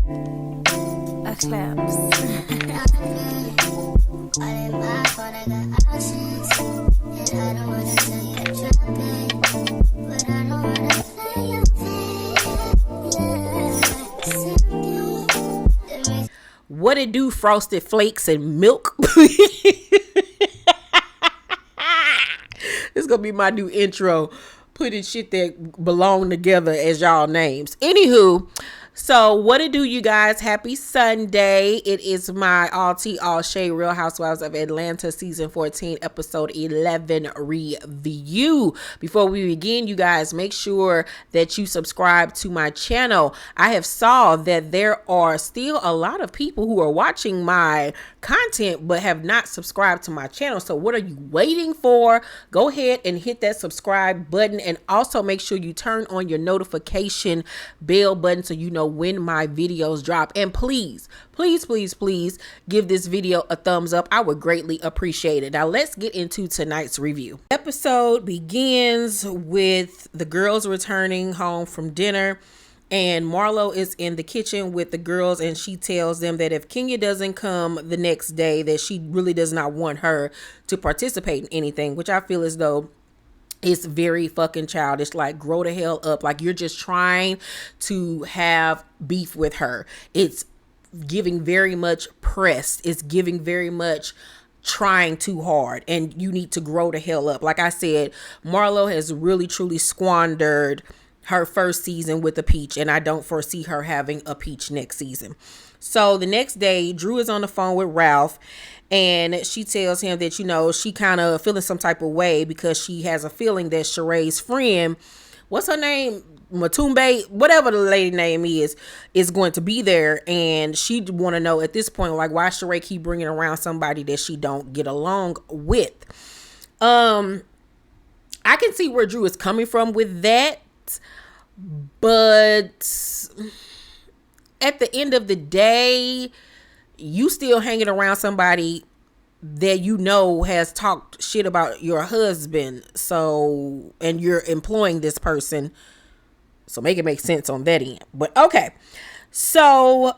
A claps. What it do, Frosted Flakes and milk? This gonna be my new intro, putting shit that belong together as y'all names. Anywho, so what it do, you guys? Happy Sunday. It is my all tea, all shade, Real Housewives of Atlanta season 14, episode 11 review. Before we begin, you guys, make sure that you subscribe to my channel. I have saw that there are still a lot of people who are watching my content but have not subscribed to my channel. So what are you waiting for? Go ahead and hit that subscribe button, and also make sure you turn on your notification bell button so you know when my videos drop. And please give this video a thumbs up. I would greatly appreciate it. Now let's get into tonight's review. Episode begins with the girls returning home from dinner, and Marlo is in the kitchen with the girls, and she tells them that if Kenya doesn't come the next day, that she really does not want her to participate in anything, which I feel as though it's very fucking childish. Like, grow the hell up. Like, you're just trying to have beef with her. It's giving very much pressed. It's giving very much trying too hard, and you need to grow the hell up. Like I said, Marlo has really truly squandered her first season with a peach, and I don't foresee her having a peach next season. So the next day, Drew is on the phone with Ralph, and she tells him that, you know, she kind of feeling some type of way because she has a feeling that Sheree's friend, what's her name, Matumbe, whatever the lady name is going to be there, and she want to know at this point, like, why Sheree keep bringing around somebody that she don't get along with. I can see where Drew is coming from with that, but at the end of the day, you still hanging around somebody that you know has talked shit about your husband, so, and you're employing this person, so make it make sense on that end. But okay, so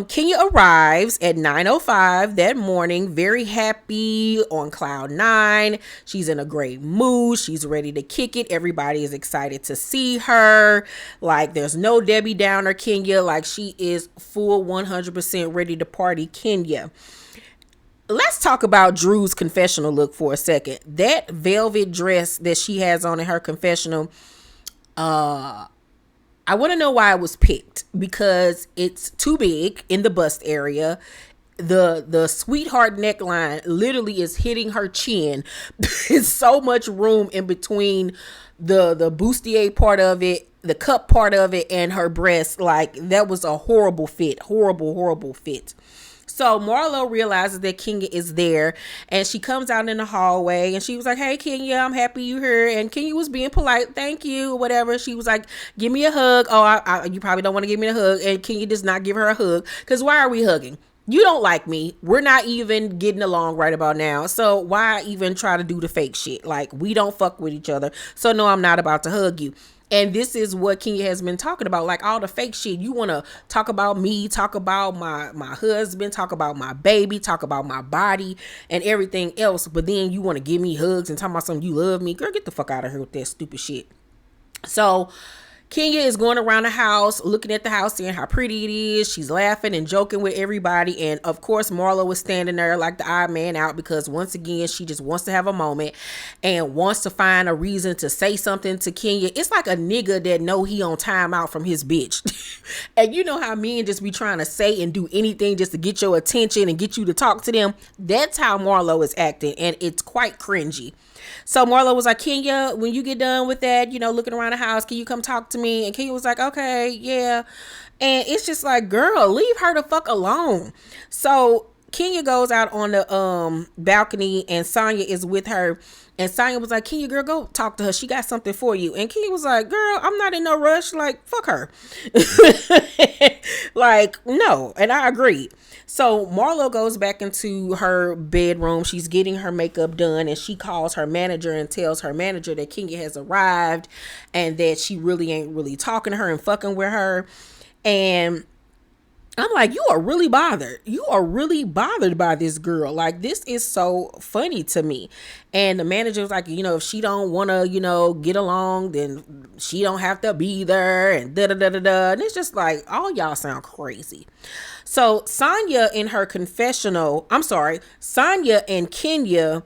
Kenya arrives at 9:05 that morning, very happy, on cloud nine. She's in a great mood. She's ready to kick it. Everybody is excited to see her. Like, there's no Debbie Downer Kenya. Like, she is full 100% ready to party Kenya. Let's talk about Drew's confessional look for a second. That velvet dress that she has on in her confessional, I want to know why it was picked, because it's too big in the bust area. The sweetheart neckline literally is hitting her chin. There's so much room in between the bustier part of it, the cup part of it, and her breast. Like, that was a horrible fit. Horrible fit. So Marlo realizes that Kenya is there, and she comes out in the hallway, and she was like, "Hey Kenya, I'm happy you here." And Kenya was being polite, "Thank you," whatever. She was like, "Give me a hug." Oh, you probably don't want to give me a hug. And Kenya does not give her a hug, because why are we hugging? You don't like me. We're not even getting along right about now. So why even try to do the fake shit? Like, we don't fuck with each other. So no, I'm not about to hug you. And this is what Kenya has been talking about, like all the fake shit. You want to talk about me, talk about my husband, talk about my baby, talk about my body and everything else. But then you want to give me hugs and talk about something, you love me. Girl, get the fuck out of here with that stupid shit. So Kenya is going around the house, looking at the house, seeing how pretty it is. She's laughing and joking with everybody. And of course, Marlo was standing there like the odd man out, because once again, she just wants to have a moment and wants to find a reason to say something to Kenya. It's like a nigga that know he on time out from his bitch. And you know how men just be trying to say and do anything just to get your attention and get you to talk to them. That's how Marlo is acting, and it's quite cringy. So Marlo was like, "Kenya, when you get done with that, you know, looking around the house, can you come talk to me?" And Kenya was like, "Okay, yeah." And it's just like, girl, leave her the fuck alone. So Kenya goes out on the balcony, and Tanya is with her. And Tanya was like, "Kenya, girl, go talk to her. She got something for you." And Kenya was like, "Girl, I'm not in no rush. Like, fuck her." Like, no. And I agree. So Marlo goes back into her bedroom. She's getting her makeup done, and she calls her manager and tells her manager that Kenya has arrived and that she really ain't really talking to her and fucking with her. And I'm like, you are really bothered. You are really bothered by this girl. Like, this is so funny to me. And the manager was like, if she don't want to, get along, then she don't have to be there, and da-da-da-da-da. And it's just like, all y'all sound crazy. So Sonya and Kenya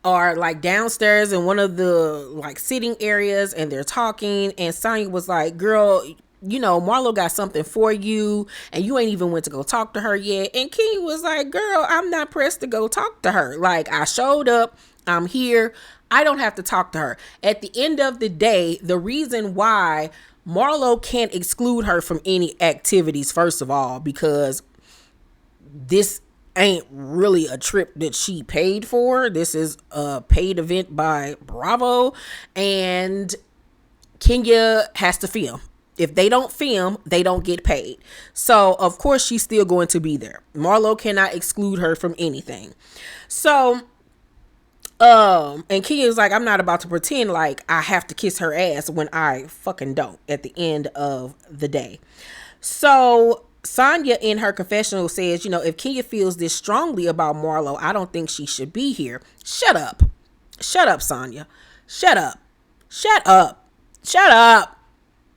are like downstairs in one of the like sitting areas, and they're talking, and Sonya was like, girl, Marlo got something for you, and you ain't even went to go talk to her yet. And Kenya was like, girl, I'm not pressed to go talk to her. Like, I showed up, I'm here, I don't have to talk to her. At the end of the day, the reason why Marlo can't exclude her from any activities, first of all, because this ain't really a trip that she paid for. This is a paid event by Bravo, and Kenya has to film. If they don't film, they don't get paid. So, of course, she's still going to be there. Marlo cannot exclude her from anything. So, and Kenya's like, I'm not about to pretend like I have to kiss her ass when I fucking don't at the end of the day. So, Sonya in her confessional says, if Kenya feels this strongly about Marlo, I don't think she should be here. Shut up. Shut up, Sonya. Shut up. Shut up. Shut up.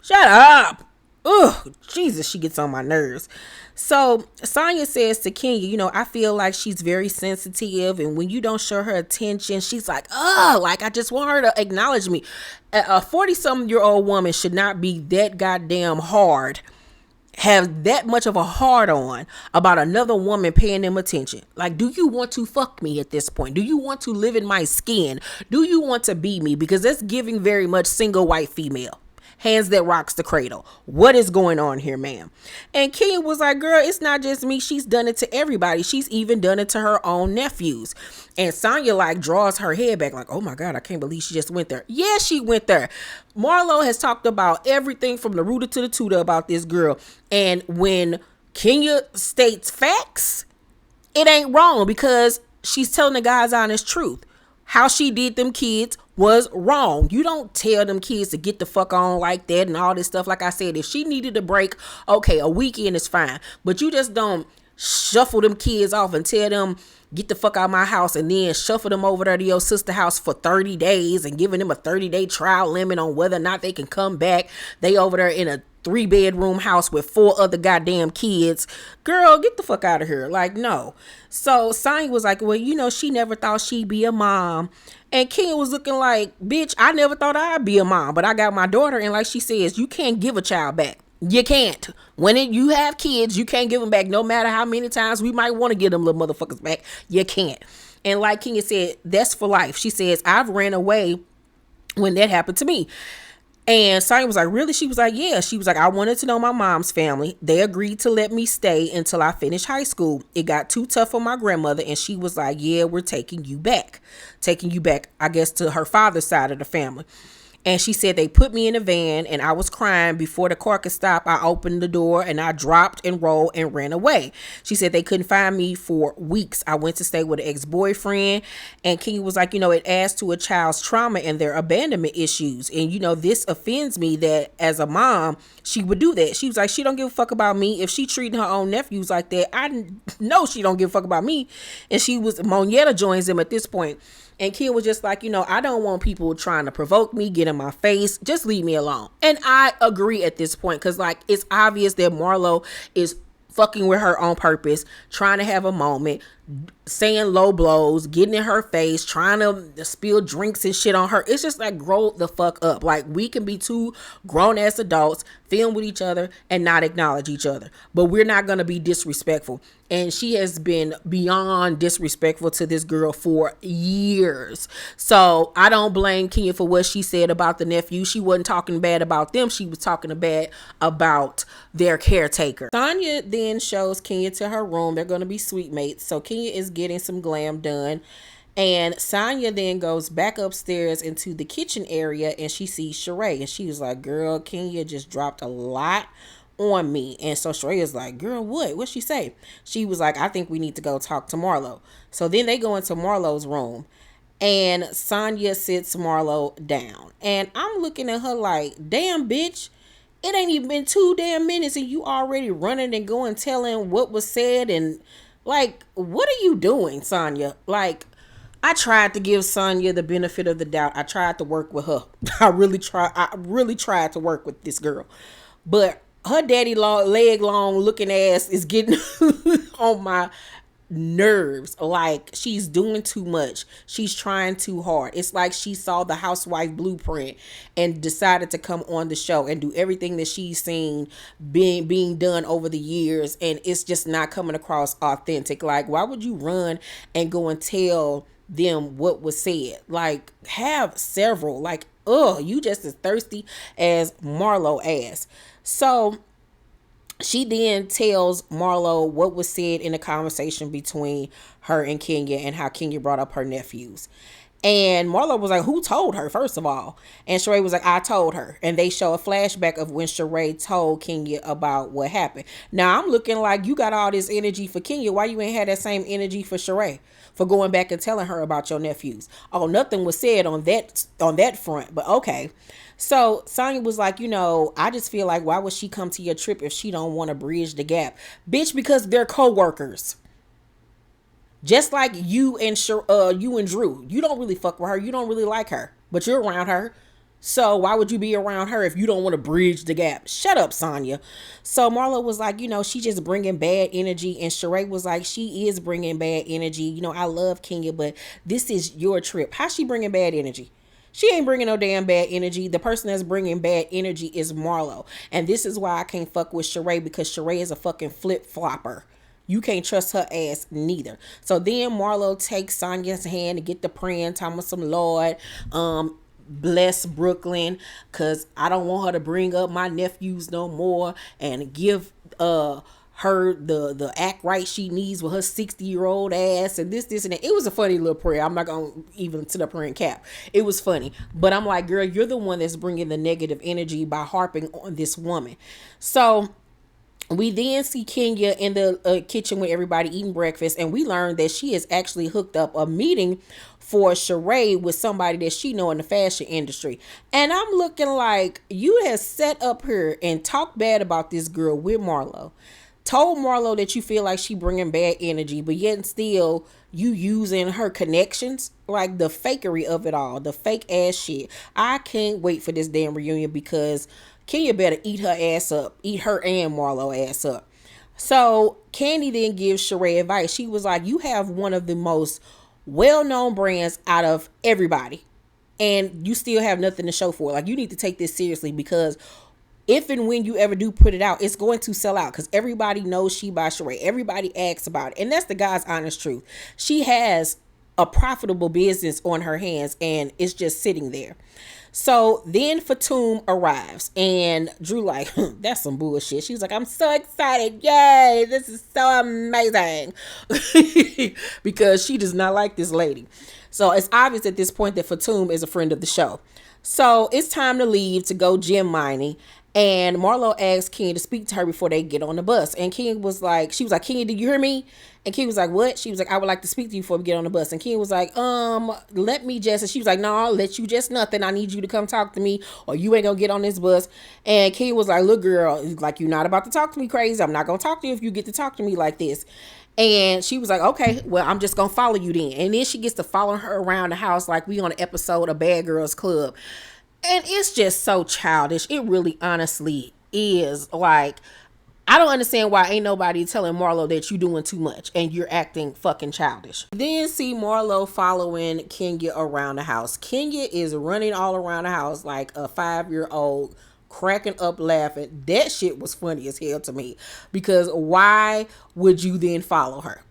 Shut up. Ugh, Jesus, she gets on my nerves. So Sonya says to Kenya, I feel like she's very sensitive, and when you don't show her attention, she's like, like, I just want her to acknowledge me. A 40-something-year-old woman should not be that goddamn hard, have that much of a hard on about another woman paying them attention. Like, do you want to fuck me at this point? Do you want to live in my skin? Do you want to be me? Because that's giving very much single white female. Hands that rocks the cradle. What is going on here, ma'am? And Kenya was like, girl, it's not just me. She's done it to everybody. She's even done it to her own nephews. And Sonya like draws her head back like, oh my God, I can't believe she just went there. Yeah, she went there. Marlo has talked about everything from the rooter to the tutor about this girl. And when Kenya states facts, it ain't wrong because she's telling the God's honest truth. How she did them kids was wrong. You don't tell them kids to get the fuck on like that and all this stuff. Like I said, if she needed a break, okay, a weekend is fine. But you just don't shuffle them kids off and tell them, get the fuck out of my house, and then shuffle them over there to your sister's house for 30 days and giving them a 30-day trial limit on whether or not they can come back. They over there in a 3-bedroom house with 4 other goddamn kids. Girl, get the fuck out of here. Like, no. So Sonya was like, well, she never thought she'd be a mom. And Kenya was looking like, bitch, I never thought I'd be a mom, but I got my daughter. And like she says, you can't give a child back. You can't. When you have kids, you can't give them back. No matter how many times we might want to give them little motherfuckers back, you can't. And like Kenya said, that's for life. She says, I've ran away when that happened to me. And Sonya was like, really? She was like, yeah. She was like, I wanted to know my mom's family. They agreed to let me stay until I finished high school. It got too tough for my grandmother. And she was like, yeah, we're taking you back. Taking you back, I guess, to her father's side of the family. And she said they put me in a van and I was crying. Before the car could stop, I opened the door and I dropped and rolled and ran away. She said they couldn't find me for weeks. I went to stay with an ex-boyfriend. And Kenya was like, it adds to a child's trauma and their abandonment issues. And, this offends me that as a mom, she would do that. She was like, she don't give a fuck about me. If she treating her own nephews like that, I know she don't give a fuck about me. And Monietta joins them at this point. And Kia was just like, I don't want people trying to provoke me, get in my face. Just leave me alone. And I agree at this point because, like, it's obvious that Marlo is fucking with her on purpose, trying to have a moment, saying low blows, getting in her face, trying to spill drinks and shit on her. It's just like, grow the fuck up. Like, we can be two grown-ass adults, film with each other, and not acknowledge each other. But we're not going to be disrespectful. And she has been beyond disrespectful to this girl for years. So I don't blame Kenya for what she said about the nephew. She wasn't talking bad about them. She was talking bad about their caretaker. Tanya then shows Kenya to her room. They're going to be sweet mates. So Kenya is getting some glam done. And Sonya then goes back upstairs into the kitchen area and she sees Sheree. And she was like, girl, Kenya just dropped a lot on me. And so Sheree is like, girl, what'd she say? She was like, I think we need to go talk to Marlo. So then they go into Marlo's room and Sonya sits Marlo down. And I'm looking at her like, damn, bitch, It ain't even been 2 damn minutes and you already running and going telling what was said. And like, what are you doing, Sonya? Like, I tried to give Sonya the benefit of the doubt. I tried to work with her. I really tried to work with this girl. But her daddy long, leg long looking ass is getting on my nerves. Like, she's doing too much. She's trying too hard. It's like she saw the housewife blueprint and decided to come on the show and do everything that she's seen being done over the years, and it's just not coming across authentic. Like, why would you run and go and tell them what was said? Like, have several. Like, you just as thirsty as Marlo ass. So she then tells Marlo what was said in the conversation between her and Kenya and how Kenya brought up her nephews. And Marlo was like, who told her, first of all? And Sheree was like, I told her. And they show a flashback of when Sheree told Kenya about what happened. Now, I'm looking like you got all this energy for Kenya. Why you ain't had that same energy for Sheree? For going back and telling her about your nephews. Oh, nothing was said on that front, but okay. So Sonya was like, I just feel like, why would she come to your trip if she don't want to bridge the gap? Bitch, because they're co-workers. Just like you and Drew. You don't really fuck with her. You don't really like her, but you're around her. So why would you be around her if you don't want to bridge the gap? Shut up, Sonya. So Marlo was like, she just bringing bad energy. And Sheree was like, she is bringing bad energy. I love Kenya, but this is your trip. How's she bringing bad energy? She ain't bringing no damn bad energy. The person that's bringing bad energy is Marlo. And this is why I can't fuck with Sheree, because Sheree is a fucking flip-flopper. You can't trust her ass neither. So then Marlo takes Sonya's hand to get the praying, talking about some Lord, bless Brooklyn, because I don't want her to bring up my nephews no more, and give her the act right she needs with her 60-year-old ass, and this and that. It was a funny little prayer. I'm not gonna even sit up here and cap. It was funny, but I'm like, girl, you're the one that's bringing the negative energy by harping on this woman. So we then see Kenya in the kitchen with everybody eating breakfast, and we learn that she has actually hooked up a meeting for Sheree with somebody that she know in the fashion industry. And I'm looking like, you have set up here and talked bad about this girl with Marlo. Told Marlo that you feel like she bringing bad energy, but yet still you using her connections. Like, the fakery of it all, the fake ass shit. I can't wait for this damn reunion, because Kenya better eat her ass up. Eat her and Marlo ass up. So Candy then gives Sheree advice. She was like, you have one of the most well-known brands out of everybody, and you still have nothing to show for it. Like, you need to take this seriously, because if and when you ever do put it out, it's going to sell out, because everybody knows she by Sheree. Everybody asks about it. And that's the God's honest truth. She has a profitable business on her hands, and it's just sitting there. So then Fatum arrives, and Drew like, that's some bullshit. She's like, I'm so excited. Yay, this is so amazing. Because she does not like this lady. So it's obvious at this point that Fatum is a friend of the show. So it's time to leave to go gem mining. And Marlo asked Kenya to speak to her before they get on the bus. And Kenya was like, Kenya, did you hear me? And Kenya was like, what? She was like, I would like to speak to you before we get on the bus. And Kenya was like, let me just. And she was like, no, I'll let you just nothing. I need you to come talk to me, or you ain't gonna get on this bus. And Kenya was like, look, girl, like, you're not about to talk to me crazy. I'm not gonna talk to you if you get to talk to me like this. And she was like, okay, well, I'm just gonna follow you then. And then she gets to follow her around the house like we on an episode of Bad Girls Club. And it's just so childish. It really honestly is. Like, I don't understand why ain't nobody telling Marlo that you doing too much and you're acting fucking childish. Then see Marlo following Kenya around the house. Kenya is running all around the house like a 5-year-old, cracking up laughing. That shit was funny as hell to me, because why would you then follow her?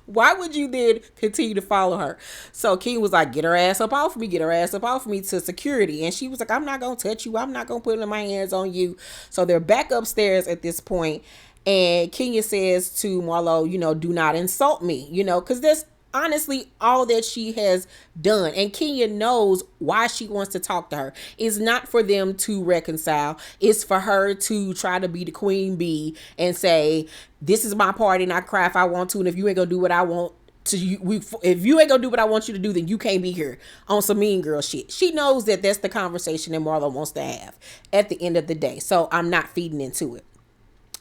Why would you then continue to follow her? So King was like, get her ass up off me, get her ass up off me to security. And she was like, I'm not going to touch you. I'm not going to put my hands on you. So they're back upstairs at this point. And Kenya says to Marlo, do not insult me, because that's honestly all that she has done. And Kenya knows why she wants to talk to her. It's not for them to reconcile. It's for her to try to be the queen bee and say, this is my party and I cry if I want to. And if you ain't gonna do what I want if you ain't gonna do what I want you to do, then you can't be here on some mean girl shit. She knows that that's the conversation that Marlo wants to have at the end of the day. So I'm not feeding into it.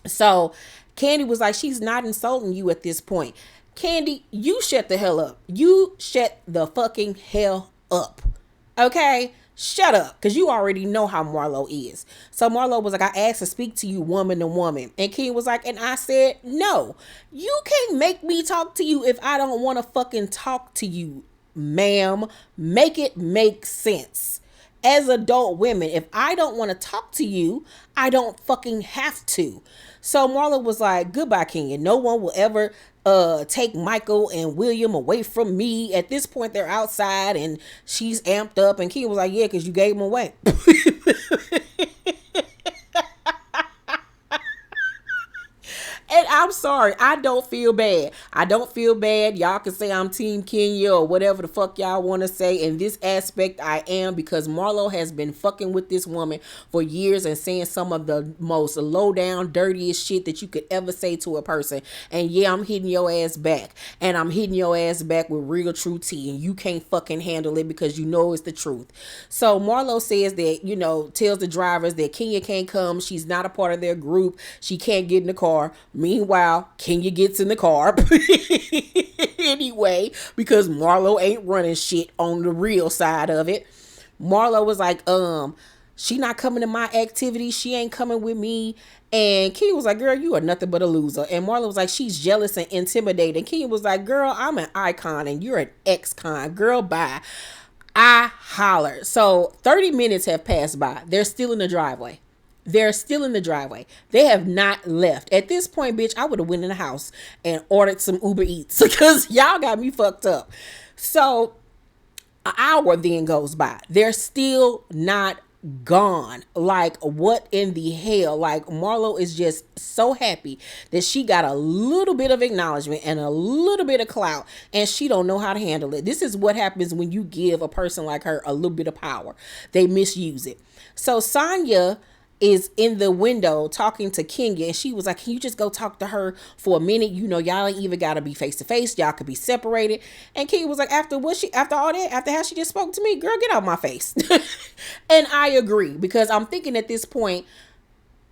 So Candy was like, she's not insulting you at this point. Candy, you shut the hell up. You shut the fucking hell up. Okay? Shut up. Because you already know how Marlo is. So Marlo was like, I asked to speak to you woman to woman. And King was like, and I said, no. You can't make me talk to you if I don't want to fucking talk to you, ma'am. Make it make sense. As adult women, if I don't want to talk to you, I don't fucking have to. So Marlo was like, goodbye, Kenya. No one will ever take Michael and William away from me. At this point, they're outside and she's amped up. And Kenya was like, yeah, because you gave them away. And I'm sorry, I don't feel bad. I don't feel bad. Y'all can say I'm Team Kenya or whatever the fuck y'all want to say. In this aspect, I am, because Marlo has been fucking with this woman for years and saying some of the most low down, dirtiest shit that you could ever say to a person. And yeah, I'm hitting your ass back. And I'm hitting your ass back with real true tea. And you can't fucking handle it because you know it's the truth. So Marlo says that, tells the drivers that Kenya can't come. She's not a part of their group. She can't get in the car. Meanwhile, Kenya gets in the car anyway, because Marlo ain't running shit on the real side of it. Marlo was like, she not coming to my activity. She ain't coming with me. And Kenya was like, girl, you are nothing but a loser. And Marlo was like, she's jealous and intimidated. And Kenya was like, girl, I'm an icon and you're an ex-con. Girl, bye. I hollered. So 30 minutes have passed by. They're still in the driveway. They have not left. At this point, bitch, I would have went in the house and ordered some Uber Eats because y'all got me fucked up. So an hour then goes by. They're still not gone. Like, what in the hell? Like, Marlo is just so happy that she got a little bit of acknowledgement and a little bit of clout, and she don't know how to handle it. This is what happens when you give a person like her a little bit of power. They misuse it. So Tanya is in the window talking to Kenya, and she was like, can you just go talk to her for a minute? Y'all ain't even gotta be face to face. Y'all could be separated. And Kenya was like, after all that, after how she just spoke to me, girl, get out my face. And I agree, because I'm thinking at this point,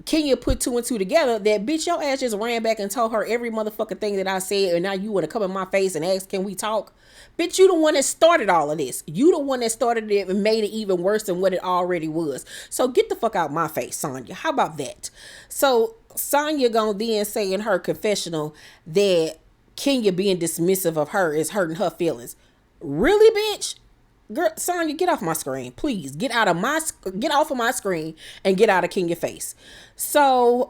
Kenya put two and two together that, bitch, your ass just ran back and told her every motherfucking thing that I said, and now you want to come in my face and ask, can we talk? Bitch, you the one that started all of this. You the one that started it and made it even worse than what it already was. So get the fuck out my face, Sonya. How about that? So Sonya gonna then say in her confessional that Kenya being dismissive of her is hurting her feelings. Really, bitch? Girl, Sonya, get off my screen, please. Get off of my screen and get out of Kenya's face. So,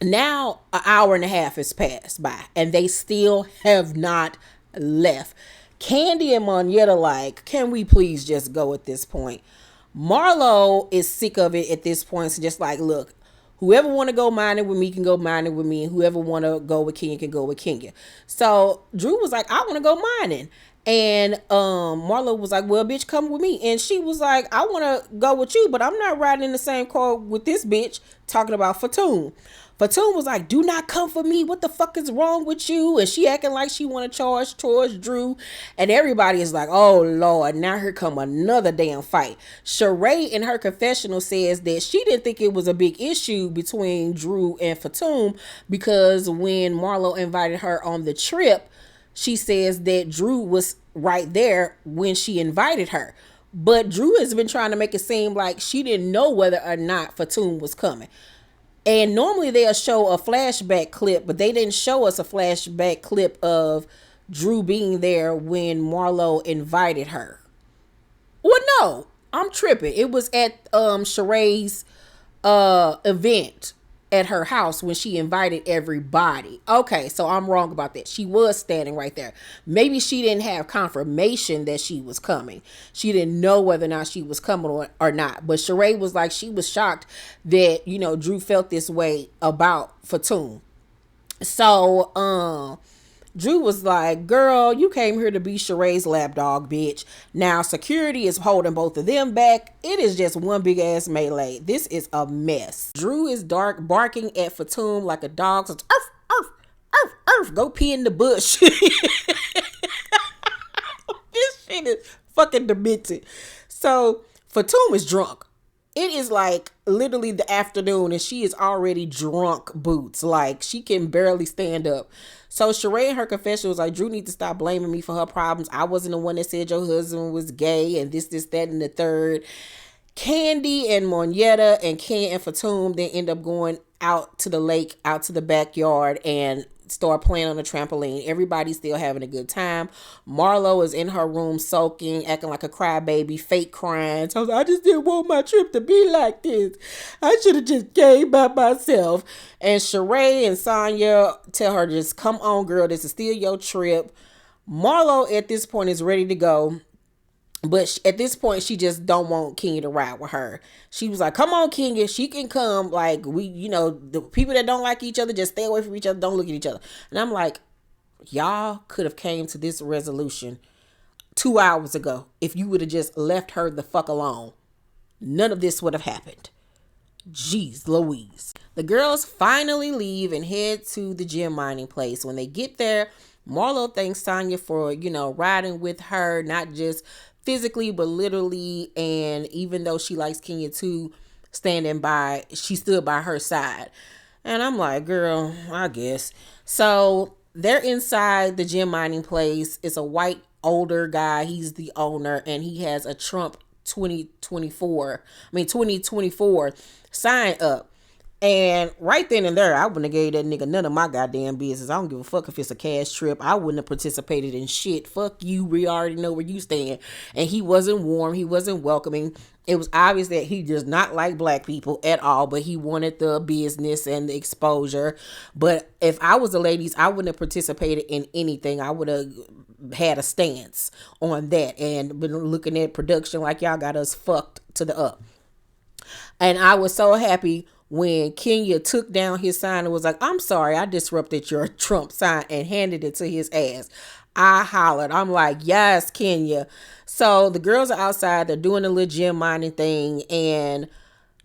now an hour and a half has passed by and they still have not left. Candy and Monietta like, can we please just go at this point? Marlo is sick of it at this point. So just like, look, whoever want to go mining with me can go mining with me, and whoever want to go with Kenya can go with Kenya. So Drew was like, I want to go mining. And Marlo was like, well, bitch, come with me. And she was like, I want to go with you, but I'm not riding in the same car with this bitch, talking about Fatum. Fatum was like, do not come for me. What the fuck is wrong with you? And she acting like she want to charge towards Drew. And everybody is like, oh, Lord, now here come another damn fight. Sheree in her confessional says that she didn't think it was a big issue between Drew and Fatum, because when Marlo invited her on the trip, she says that Drew was right there when she invited her. But Drew has been trying to make it seem like she didn't know whether or not Fatum was coming. And normally they'll show a flashback clip, but they didn't show us a flashback clip of Drew being there when Marlo invited her. Well, no, I'm tripping. It was at Sheree's event at her house when she invited everybody. Okay, so I'm wrong about that. She was standing right there. Maybe she didn't have confirmation that she was coming. She didn't know whether or not she was coming or not. But Sheree was like, she was shocked that, Drew felt this way about Fatum. So, Drew was like, girl, you came here to be Sheree's lapdog, bitch. Now security is holding both of them back. It is just one big ass melee. This is a mess. Drew is barking at Fatum like a dog. So, arf, arf, arf, arf. earth. Go pee in the bush. This shit is fucking demented. So Fatum is drunk. It is like literally the afternoon and she is already drunk boots. Like she can barely stand up. So Sheree in her confession was like, Drew needs to stop blaming me for her problems. I wasn't the one that said your husband was gay and this, that, and the third. Candy and Monietta and Ken and Fatum then end up going out to the lake, out to the backyard, and start playing on the trampoline. Everybody's still having a good time. Marlo is in her room soaking, acting like a crybaby, fake crying. So I just didn't want my trip to be like this. I should have just came by myself. And Sheree and Sonya tell her, just come on, girl. This is still your trip. Marlo at this point is ready to go. But at this point, she just don't want Kenya to ride with her. She was like, come on, Kenya. She can come. Like, the people that don't like each other, just stay away from each other. Don't look at each other. And I'm like, y'all could have came to this resolution 2 hours ago if you would have just left her the fuck alone. None of this would have happened. Jeez Louise. The girls finally leave and head to the gem mining place. When they get there, Marlo thanks Tanya for, riding with her, not just physically, but literally. And even though she likes Kenya too, she stood by her side. And I'm like, girl, I guess. So they're inside the gem mining place. It's a white older guy. He's the owner and he has a Trump 2024 sign up. And right then and there, I wouldn't have gave that nigga none of my goddamn business. I don't give a fuck if it's a cash trip. I wouldn't have participated in shit. Fuck you. We already know where you stand. And he wasn't warm. He wasn't welcoming. It was obvious that he does not like black people at all, but he wanted the business and the exposure. But if I was the ladies, I wouldn't have participated in anything. I would have had a stance on that and been looking at production like y'all got us fucked to the up. And I was so happy when Kenya took down his sign and was like, I'm sorry, I disrupted your Trump sign, and handed it to his ass. I hollered. I'm like, yes, Kenya. So the girls are outside. They're doing a little gem mining thing. And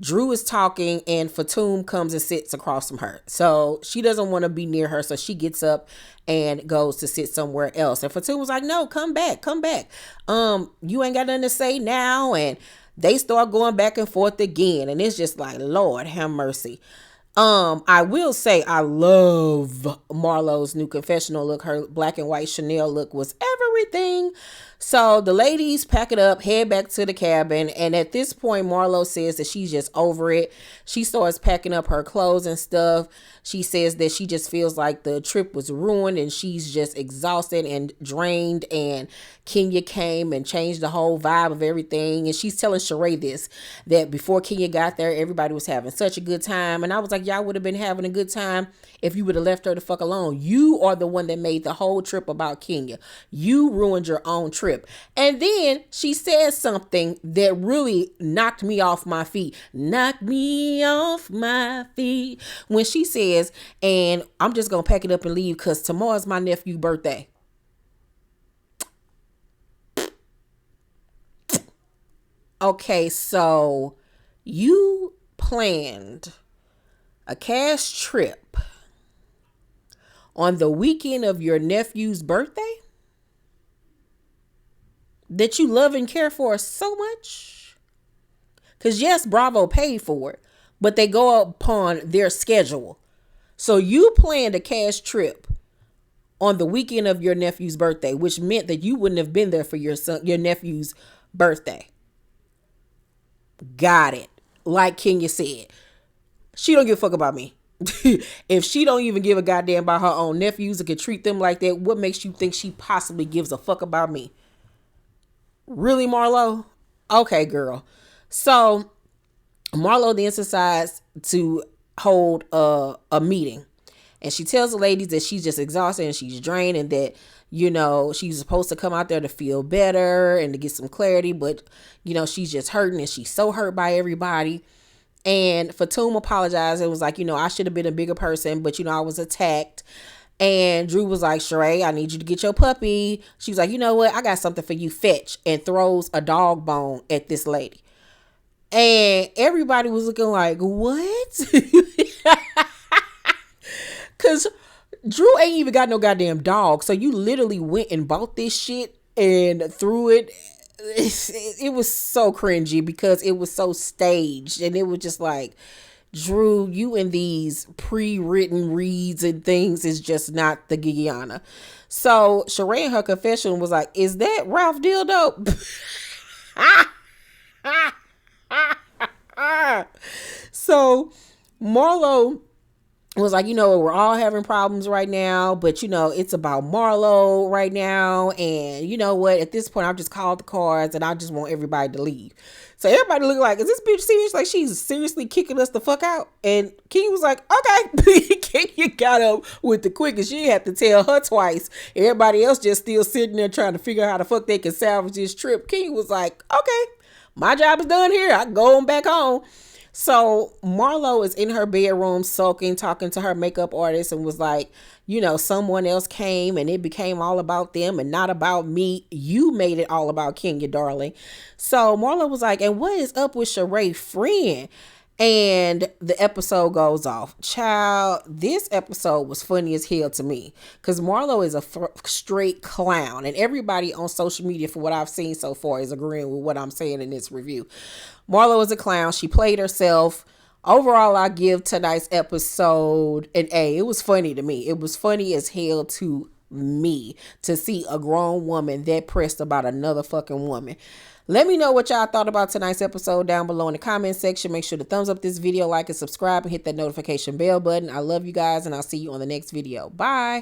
Drew is talking and Fatum comes and sits across from her. So she doesn't want to be near her. So she gets up and goes to sit somewhere else. And Fatum was like, no, come back. You ain't got nothing to say now. And they start going back and forth again. And it's just like, Lord have mercy. I will say I love Marlo's new Confessional look. Her black and white Chanel look was everything. So the ladies pack it up, head back to the cabin. And at this point, Marlo says that she's just over it. She starts packing up her clothes and stuff. She says that she just feels like the trip was ruined and she's just exhausted and drained. And Kenya came and changed the whole vibe of everything. And she's telling Sheree this, that before Kenya got there, everybody was having such a good time. And I was like, y'all would have been having a good time if you would have left her the fuck alone. You are the one that made the whole trip about Kenya. You ruined your own trip. And then she says something that really knocked me off my feet. Knocked me off my feet. When she says, and I'm just going to pack it up and leave because tomorrow's my nephew's birthday. Okay, so you planned a cash trip on the weekend of your nephew's birthday that you love and care for so much? Because yes, Bravo paid for it, but they go upon their schedule. So you planned a cash trip on the weekend of your nephew's birthday, which meant that you wouldn't have been there for your nephew's birthday. Got it. Like Kenya said, she don't give a fuck about me. If she don't even give a goddamn about her own nephews and can treat them like that, what makes you think she possibly gives a fuck about me? Really, Marlo? Okay, girl. So Marlo then decides to hold a meeting. And she tells the ladies that she's just exhausted and she's drained and that, she's supposed to come out there to feel better and to get some clarity. But, she's just hurting and she's so hurt by everybody. And Fatum apologized and was like, I should have been a bigger person, but, I was attacked. And Drew was like, Sheree, I need you to get your puppy. She was like, you know what? I got something for you. Fetch. And throws a dog bone at this lady. And everybody was looking like, what? Because Drew ain't even got no goddamn dog. So you literally went and bought this shit and threw it. It was so cringy because it was so staged. And it was just like, Drew, you and these pre-written reads and things is just not the Gigiana. So Sheree in her confession was like, is that Ralph Dildo? So Marlo was like, we're all having problems right now, but it's about Marlo right now. And you know what? At this point, I've just called the cards and I just want everybody to leave. So everybody looked like, is this bitch serious? Like she's seriously kicking us the fuck out? And King was like, okay. Kenya got up with the quickest. She had to tell her twice. Everybody else just still sitting there trying to figure out how the fuck they can salvage this trip. King was like, okay, my job is done here. I can go on back home. So Marlo is in her bedroom sulking, talking to her makeup artist, and was like, someone else came and it became all about them and not about me. You made it all about Kenya, darling. So Marlo was like, and what is up with Sheree's friend? And the episode goes off. Child, this episode was funny as hell to me because Marlo is a straight clown, and everybody on social media, for what I've seen so far, is agreeing with what I'm saying in this review. Marlo is a clown. She played herself. Overall, I give tonight's episode an A. It was funny to me. It was funny as hell to me to see a grown woman that pressed about another fucking woman. Let me know what y'all thought about tonight's episode down below in the comment section. Make sure to thumbs up this video, like and subscribe, and hit that notification bell button. I love you guys, and I'll see you on the next video. Bye.